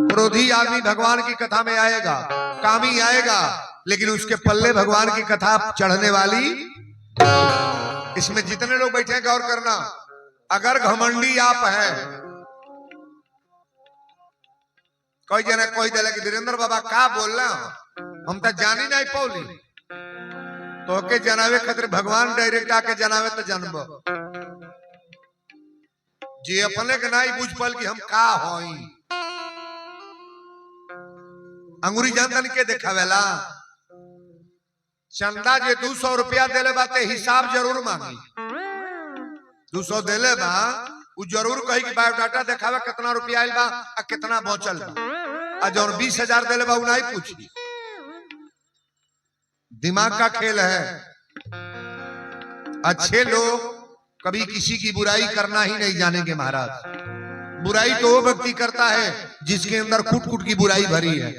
क्रोधी आदमी भगवान की कथा में आएगा, कामी आएगा, लेकिन उसके पल्ले भगवान की कथा चढ़ने वाली। इसमें जितने लोग बैठे गौर करना, अगर घमंडी आप है कोई जना कोई दिला कि वीरेंद्र बाबा का बोलना हम तो जानी नहीं पौली तो के जनावे खतर भगवान डायरेक्ट आके जनावे तो जानब जी अपने के नहीं बुझ पाल कि हम का होई। अंगूरी जानतन के देखावेला चंदा जे 200 रुपया देले बाते हिसाब जरूर मांगी। 200 देले बा उ जरूर कही कि बायोडाटा देखावे कितना रुपया आइल बा आ कितना बचल बा। आ जौन 20,000 देले बा उ नहीं पूछी। दिमाग का खेल है। अच्छे लोग कभी किसी की बुराई करना ही नहीं जानेंगे महाराज। बुराई तो वो व्यक्ति करता है जिसके अंदर कुट कुट की बुराई भरी है।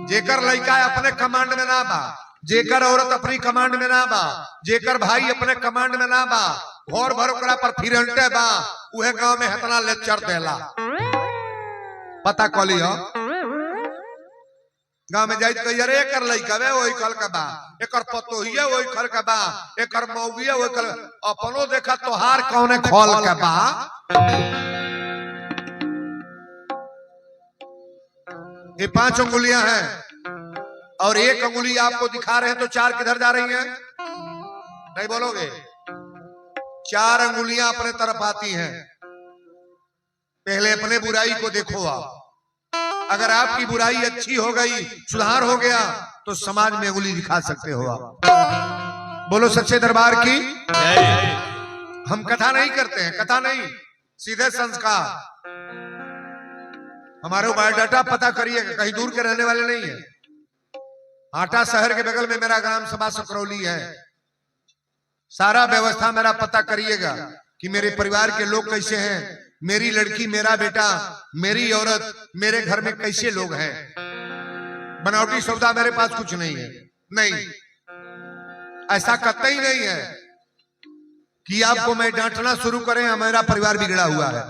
जेकर लड़का अपने कमांड में ना बा, जेकर औरत अपनी कमांड में ना बा, जेकर भाई अपने कमांड में ना बा, घर भर ओकरा पर फिरंटे बा उहे गांव में हेतना लेक्चर देला पता कली हो गांव में जाइत कहिया रे एकर लइका बे ओई खल का बा एकर पतोहिया ओई खल का बा एकर मौगिया ओई खल अपनो देखा तोहार कौने खल का बा ये 5 अंगुलियां हैं और एक अंगुली आपको दिखा रहे हैं तो 4 किधर जा रही हैं नहीं बोलोगे 4 अंगुलियां अपने तरफ आती हैं पहले अपने बुराई को देखो आप अगर आपकी बुराई अच्छी हो गई सुधार हो गया तो समाज में अंगुली दिखा सकते हो आप बोलो सच्चे दरबार की हम कथा नहीं करते हैं कथा नहीं सीधे संस्कार हमारे बायोडाटा पता करिएगा कहीं दूर के रहने वाले नहीं है आटा शहर के बगल में मेरा ग्राम सभा सकरौली है सारा व्यवस्था मेरा पता करिएगा कि मेरे परिवार के लोग कैसे हैं मेरी लड़की मेरा बेटा मेरी औरत मेरे घर में कैसे लोग हैं बनावटी सौदा मेरे पास कुछ नहीं है नहीं ऐसा कतई नहीं है कि आपको मैं डांटना शुरू करें मेरा परिवार बिगड़ा हुआ है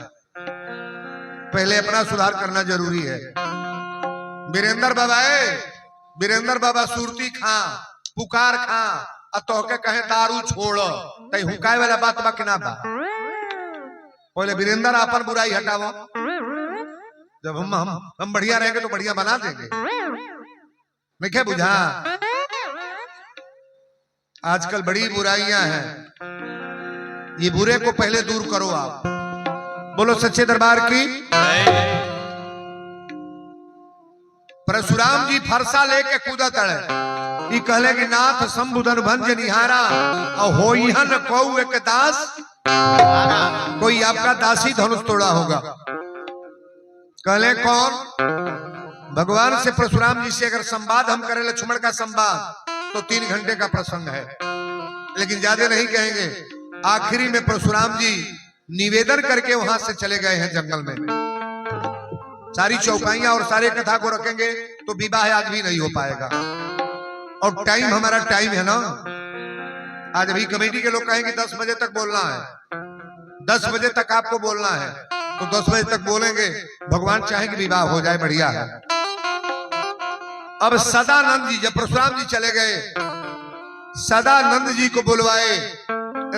पहले अपना सुधार करना जरूरी है वीरेंद्र बाबा सुरती खा पुकार खा तोहके कहे दारू छोड़ तई हुकाए वाला बात बा कि ना बा पहले वीरेंद्र अपन बुराई हटाओ जब हम बढ़िया रहेंगे तो बढ़िया बना देंगे नहीं क्या बुझा आजकल बड़ी बुराइयां हैं ये बुरे को पहले दूर करो आप बोलो सच्चे दरबार की परशुराम जी फरसा लेके कूदा तड़े ई कहले कि नाथ संबुधन भंज निहारा और होइहन कौ एक दास कोई आपका दासी धनुष तोड़ा होगा कहले कौन भगवान से परशुराम जी से अगर संवाद हम करें लक्ष्मण का संवाद तो 3 घंटे का प्रसंग है लेकिन ज्यादा नहीं कहेंगे आखिरी में परशुराम जी निवेदन करके वहां से चले गए हैं जंगल में सारी चौपाइयां और सारे कथा को रखेंगे तो विवाह आज भी नहीं हो पाएगा और टाइम हमारा टाइम है ना आज अभी कमेटी के लोग कहेंगे 10 बजे तक बोलना है 10 बजे तक आपको बोलना है तो 10 बजे तक बोलेंगे भगवान चाहे कि विवाह हो जाए बढ़िया है अब सदानंद जी जब परशुराम जी चले गए सदानंद जी को बुलवाए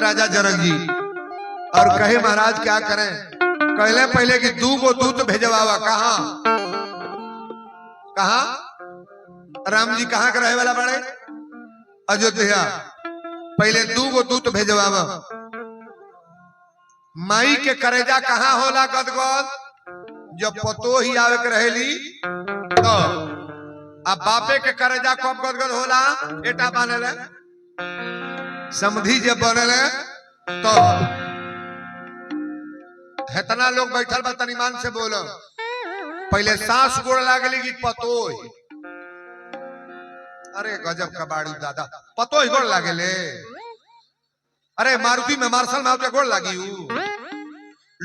राजा जनक जी और कहे महाराज क्या करें कहले पहले कि 2 गो दूत भेजवावा कहा राम जी कहाँ के रहे वाला बड़े अयोध्या पहले 2 गो दूत भेजवावा माई के करेजा कहाँ होला गदगद जब पतो ही आवे के रहेली तो अब बापे के करेजा कब गदगद होला बेटा बनेले समधी जब बनेले तो हेतना लोग बैठल बा तनी मान से बोलो पहले सास गोड़ लागली कि पतो अरे गजब कबाड़ी दादा पतो ही गोड़ लागेले अरे मारुति में मार्शल में गोड़ लागी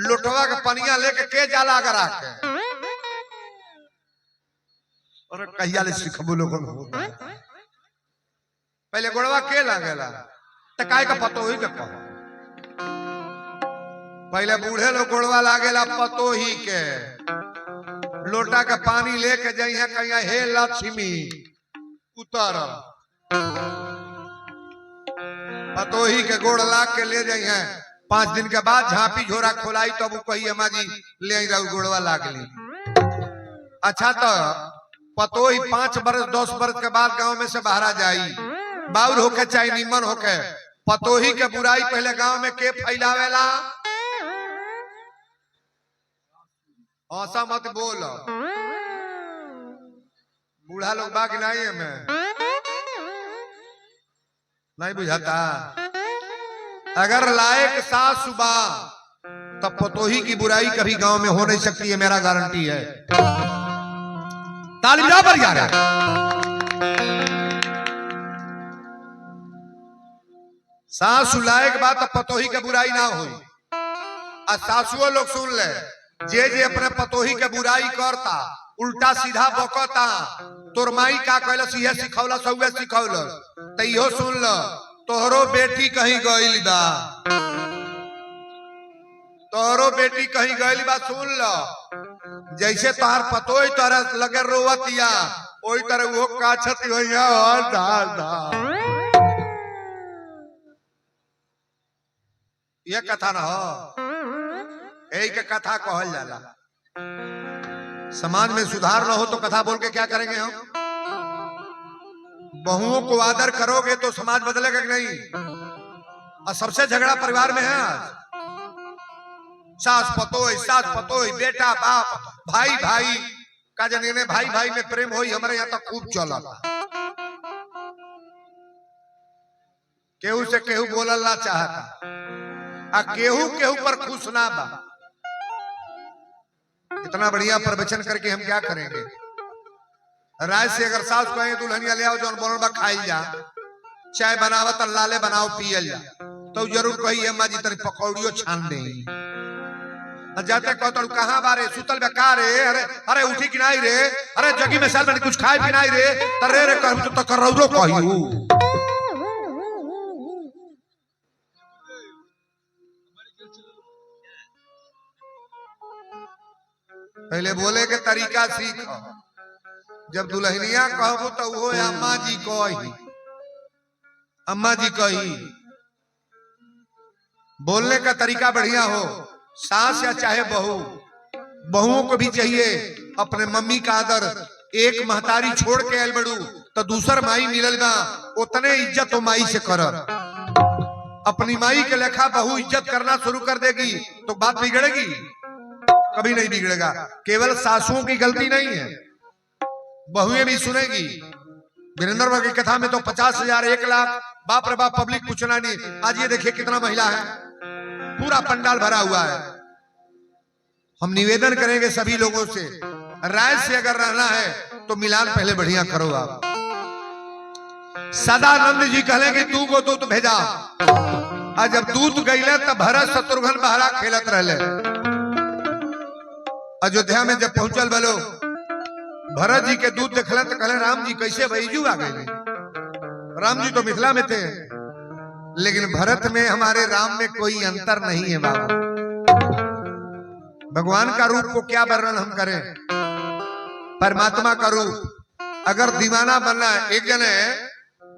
लोटवा के पनिया लेके के जाला करा के अरे कहिया ले सिखबो लोगन पहले गोड़वा के लागेला त काय का पतो ही के कहो पहले बूढ़े लोग गोड़वा लागेला पतो ही के लोटा का पानी लेके जाइए कहिया हे लक्ष्मी उतर पतो ही के गोड़ लाग के ले जाइए 5 दिन के बाद झांपी झोरा खोलाई तब तो कही अम्मा जी ले आई गोड़वा लाग ली अच्छा तो पतो ही 5 बरस 10 बरस के बाद गांव में से बाहर आ जाई बाउर होके चाहे निमन होके पतो ही के बुराई पहले गांव में के फैलावेला ऐसा मत बोल बूढ़ा लोग बाग नहीं है नहीं बुझाता अगर लायक सास सुबह तब पतोही की बुराई कभी गांव में हो नहीं सकती है मेरा गारंटी है ताली बराबर जा रहा सासु लायक बात तब पतोही की बुराई ना हुई और सासुओ लोग सुन ले जे अपने पतोही के बुराई करता उल्टा सीधा बकता तोर माई का कहलस ये सिखौलस हुए सिखौलस तो इहो सुन ल तोहरो बेटी कहीं गइल बा तोरो बेटी कहीं गई बा सुन लो, जैसे तोहार पतोई तोरा लगे रोवतिया ओई तरह वो काछती होइया और दादा। ये कथा ना हो, यही के कथा कहल जाला। समाज में सुधार ना हो तो कथा बोल के क्या करेंगे हम? बहुओं को आदर करोगे तो समाज बदलेगा कि नहीं? और सबसे झगड़ा परिवार में है आज। सास पतोई, बेटा बाप, भाई भाई का जने भाई भाई में प्रेम होई हमारे यहाँ तो खूब चला। केहू से केहू बोलला चाहता आ केहू केहू पर खुश ना बा। इतना बढ़िया प्रवचन करके हम क्या करेंगे? राय से अगर सास कहे दुल्हनिया ले आओ जौन बोलल बा खाई जा, चाय बनावत लाले बनाओ पियल जा, तो जरूर कही अम्मा जी तरी पकौड़ियों छान दे। जाते कहतो कहां बारे सुतल बका रे, अरे अरे उठी कि नहीं रे, अरे जगी में साल में कुछ खाए भी नहीं रे, तरे रे कहू तो करौरो कहियो। पहले बोले के तरीका सीखो। जब दुल्हनिया कहबो तो वो अम्मा जी कही, अम्मा जी कही। बोलने का तरीका बढ़िया हो। सास या चाहे बहू, बहुओं को भी चाहिए अपने मम्मी का आदर। एक महतारी छोड़ के आयल बड़ू तो दूसर माई मिलल बा, उतने इज्जत तो माई से कर। अपनी माई के लेखा बहू इज्जत करना शुरू कर देगी तो बात बिगड़ेगी? कभी नहीं बिगड़ेगा। केवल सासुओं की गलती नहीं है, बहुएं भी सुनेगी। वीरेंद्र वर्मा की कथा में तो 50,000 1 लाख बाप रे बाप पब्लिक पूछना नहीं। आज ये देखिए कितना महिला है, पूरा पंडाल भरा हुआ है। हम निवेदन करेंगे सभी लोगों से, राय से अगर रहना है तो मिलान पहले बढ़िया करो। आप सदानंद जी कहले कि तू को दूत भेजा, और जब दूत गईले तब भरत शत्रुघ्न बहरा खेलत रहले। अयोध्या में जब पहुंचल बोलो भरत जी के दूत देखल तो कहले राम जी कैसे बैजू आ गए? राम जी तो मिथिला में थे, लेकिन भरत में हमारे राम में कोई अंतर नहीं है बाबा। भगवान का रूप को क्या वर्णन हम करें? परमात्मा का रूप। अगर दीवाना बनना है, एक जने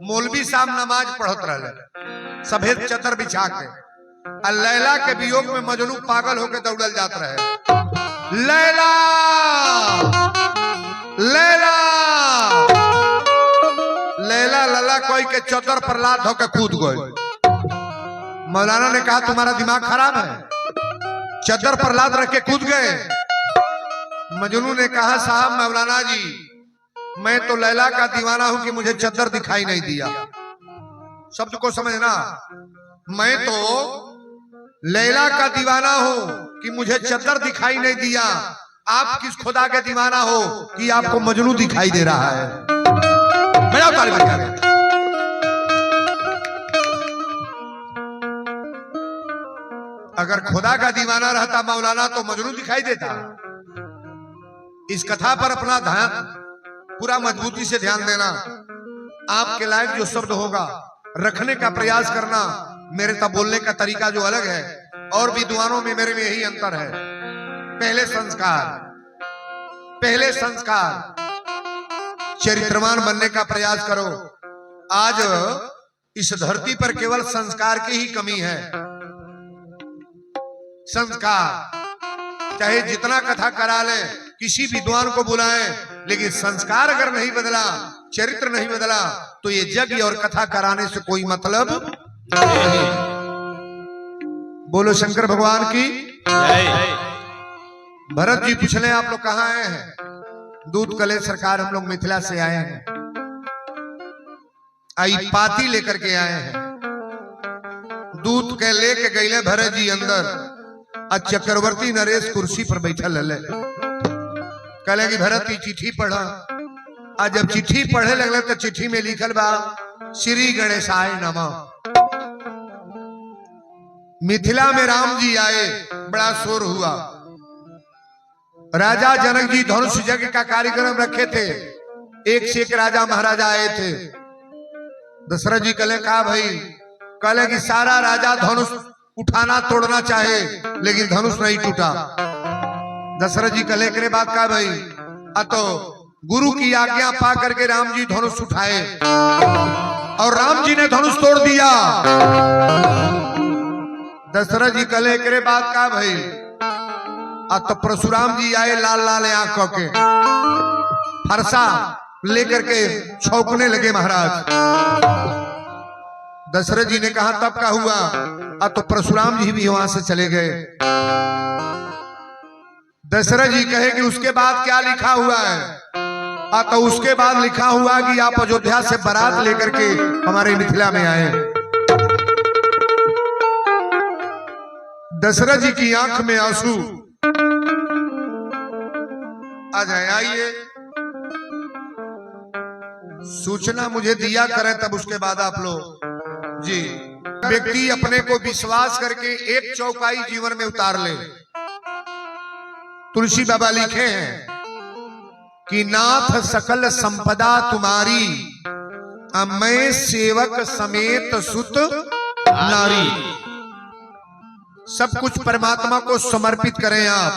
मौलवी साहब नमाज पढ़त रहे सफेद चदर बिछा के, और लैला के वियोग में मजनू पागल होकर दौड़ल जात रहे। लैला लैला लैला लला कोई के चदर पर लात होकर कूद गए। मौलाना ने कहा तुम्हारा दिमाग खराब है, चदर पर लात रख के कूद गए। मजनू ने कहा साहब मौलाना जी मैं तो लैला का दीवाना हूं कि मुझे चदर दिखाई नहीं दिया। शब्द को समझना, मैं तो लैला का दीवाना हूं कि मुझे चदर दिखाई नहीं दिया। आप किस खुदा के दीवाना हो कि आपको मजनू दिखाई दे रहा है? बड़ा तारीफ करें। अगर खुदा का दीवाना रहता मौलाना तो मजनू दिखाई देता। इस कथा पर अपना ध्यान पूरा मजबूती से ध्यान देना। आपके लायक जो शब्द होगा रखने का प्रयास करना। मेरे तब बोलने का तरीका जो अलग है, और विद्वानों में मेरे में यही अंतर है। पहले संस्कार, चरित्रवान बनने का प्रयास करो। आज इस धरती पर केवल संस्कार की ही कमी है। संस्कार चाहे जितना कथा करा ले, किसी विद्वान को बुलाएं, लेकिन संस्कार अगर नहीं बदला, चरित्र नहीं बदला, तो ये यज्ञ और कथा कराने से कोई मतलब नहीं। बोलो शंकर भगवान की जय। भरत जी पूछले आप लोग कहाँ आए हैं? दूध कले सरकार हम लोग मिथिला से आए हैं, आई पाती लेकर के आए हैं। दूध के लेके गईले भरत जी अंदर, और चक्रवर्ती नरेश कुर्सी पर बैठल हले। कहले कि भरत की चिट्ठी पढ़ा। आज जब चिट्ठी पढ़े लगले तो चिट्ठी में लिखल बा श्री गणेशाय नमः। मिथिला में राम जी आए, बड़ा शोर हुआ। राजा जनक जी धनुष यज्ञ का कार्यक्रम रखे थे, एक से एक राजा महाराजा आए थे। दशरथ जी कहले कहा भाई, कहले कि सारा राजा धनुष उठाना तोड़ना चाहे, लेकिन धनुष नहीं टूटा। दशरथ जी कले करे बात का भाई, तो गुरु की आज्ञा पा करके राम जी धनुष उठाए और राम जी ने धनुष तोड़ दिया। दशरथ जी कले करे बात का भाई, तो परशुराम जी आए लाल लाल आंखों के, फरसा लेकर के छौंकने लगे महाराज। दशरथ जी ने कहा तब का हुआ, तो परशुराम जी भी वहां से चले गए। दशरथ जी कहे कि उसके बाद क्या लिखा हुआ है, तो उसके बाद लिखा हुआ कि आप अयोध्या से बारात लेकर के हमारे मिथिला में आए। दशरथ जी की आंख में आंसू आ जाए, आइए सूचना मुझे दिया करें, तब उसके बाद आप लोग जी। व्यक्ति अपने को विश्वास करके एक चौपाई जीवन में उतार ले। तुलसी बाबा लिखे हैं कि नाथ सकल संपदा तुम्हारी, मैं सेवक समेत सुत नारी। सब कुछ परमात्मा को समर्पित करें आप।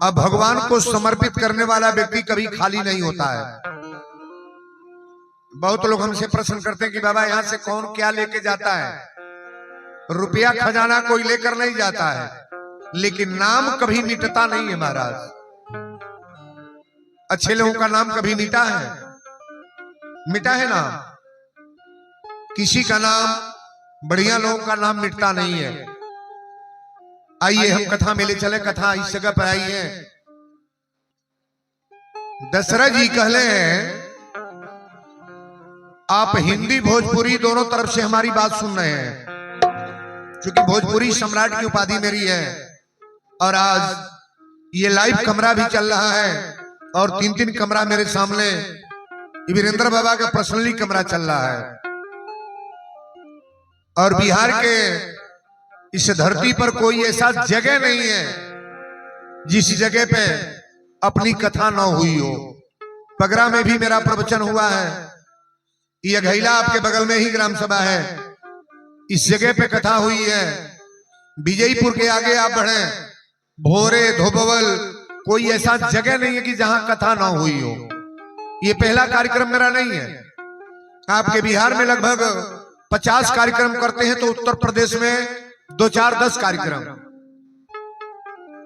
अब भगवान को समर्पित करने वाला व्यक्ति कभी खाली नहीं होता है। बहुत लोग हमसे प्रश्न करते हैं कि बाबा यहां से कौन क्या लेके जाता है। रुपया खजाना कोई लेकर नहीं जाता है, लेकिन नाम कभी मिटता नहीं है महाराज। अच्छे लोगों का नाम कभी मिटा है? मिटा है ना? किसी का नाम, बढ़िया लोगों का नाम मिटता नहीं है। आइए हम कथा में ले चले। कथा इस जगह पर आई है। दशरथ जी कहले हैं, आप हिंदी भोजपुरी दोनों तरफ से हमारी बात सुन रहे हैं, क्योंकि भोजपुरी सम्राट की उपाधि मेरी है। और आज ये लाइव कमरा भी चल रहा है और 3-3 कमरा मेरे सामने वीरेंद्र बाबा का पर्सनली कमरा चल रहा है। और बिहार के इस धरती पर कोई ऐसा जगह नहीं है जिस जगह पे अपनी कथा न हुई हो। पगरा में भी मेरा प्रवचन हुआ है। ये घैला आपके बगल में ही ग्राम सभा है, इस जगह पे कथा हुई है। विजयपुर के आगे आप बढ़े, भोरे धोबवल, कोई ऐसा जगह नहीं है कि जहां कथा ना हुई हो। ये पहला कार्यक्रम मेरा नहीं है। आपके बिहार में लगभग 50 कार्यक्रम करते हैं, तो उत्तर प्रदेश में 2-4-10 कार्यक्रम।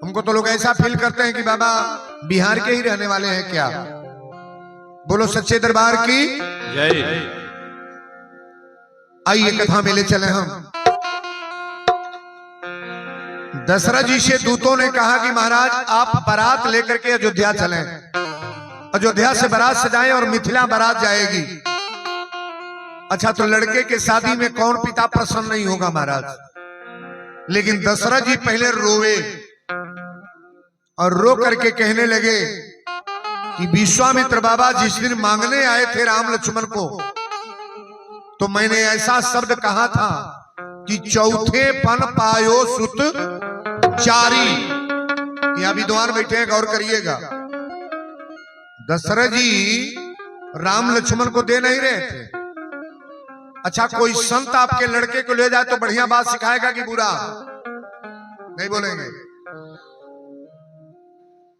हमको तो लोग ऐसा फील करते हैं कि बाबा बिहार के ही रहने वाले हैं क्या। बोलो सच्चे दरबार की जय। आइए कथा में ले चले हम। दशरथ जी से दूतों ने कहा कि महाराज आप बारात लेकर के अयोध्या चलें, अयोध्या से बारात सजाएं और मिथिला बारात जाएगी। अच्छा, तो लड़के के शादी में कौन पिता प्रसन्न नहीं होगा महाराज। लेकिन दशरथ जी पहले रोवे और रो करके कहने लगे कि विश्वामित्र बाबा जिस दिन मांगने आए थे राम लक्ष्मण को, तो मैंने ऐसा शब्द कहा था कि चौथे पन पायो सुत चारी। यहां विद्वान बैठे हैं, गौर करिएगा। दशरथ जी राम लक्ष्मण को दे नहीं रहे थे। अच्छा, कोई संत आपके लड़के को ले जाए तो बढ़िया बात सिखाएगा कि बुरा? नहीं बोलेंगे।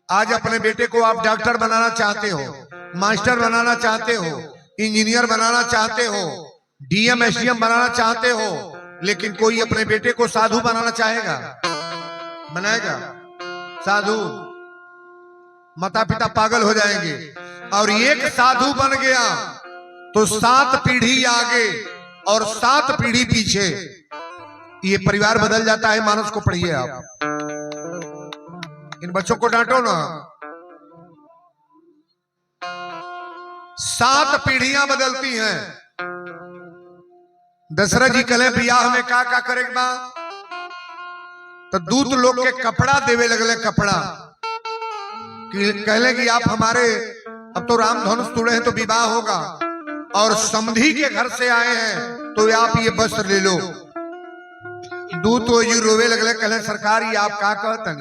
आज अपने बेटे को आप डॉक्टर बनाना चाहते हो, मास्टर बनाना चाहते हो, इंजीनियर बनाना चाहते हो, डीएम एसडीएम बनाना चाहते हो, लेकिन कोई अपने बेटे को साधु बनाना चाहेगा? बनाएगा? साधु माता पिता पागल हो जाएंगे। और एक साधु बन गया तो 7 पीढ़ी आगे और 7 पीढ़ी पीछे ये परिवार बदल जाता है। मानस को पढ़िए आप, इन बच्चों को डांटो ना। 7 पीढ़ियां बदलती हैं। दशरथ जी कले बियाह में का करेगा, तो दूत लोग के कपड़ा देवे लगले। कपड़ा कहले कि आप हमारे, अब तो राम धनुष तोड़े हैं तो विवाह होगा, और समधी के घर से आए हैं तो आप ये वस्त्र ले लो। दूत वो जी रोवे लगले, कहले सरकार ये आप का कहते,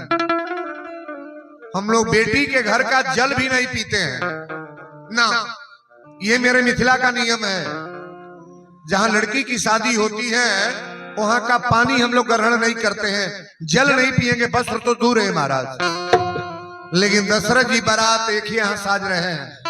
हम लोग बेटी के घर का जल भी नहीं पीते हैं ना। ये मेरे मिथिला का नियम है। जहां लड़की की शादी होती है वहां का पानी हम लोग ग्रहण नहीं करते हैं, जल नहीं पिएंगे, वस्त्र तो दूर है महाराज। लेकिन दशरथ जी बारात एक ही यहाँ साज रहे हैं।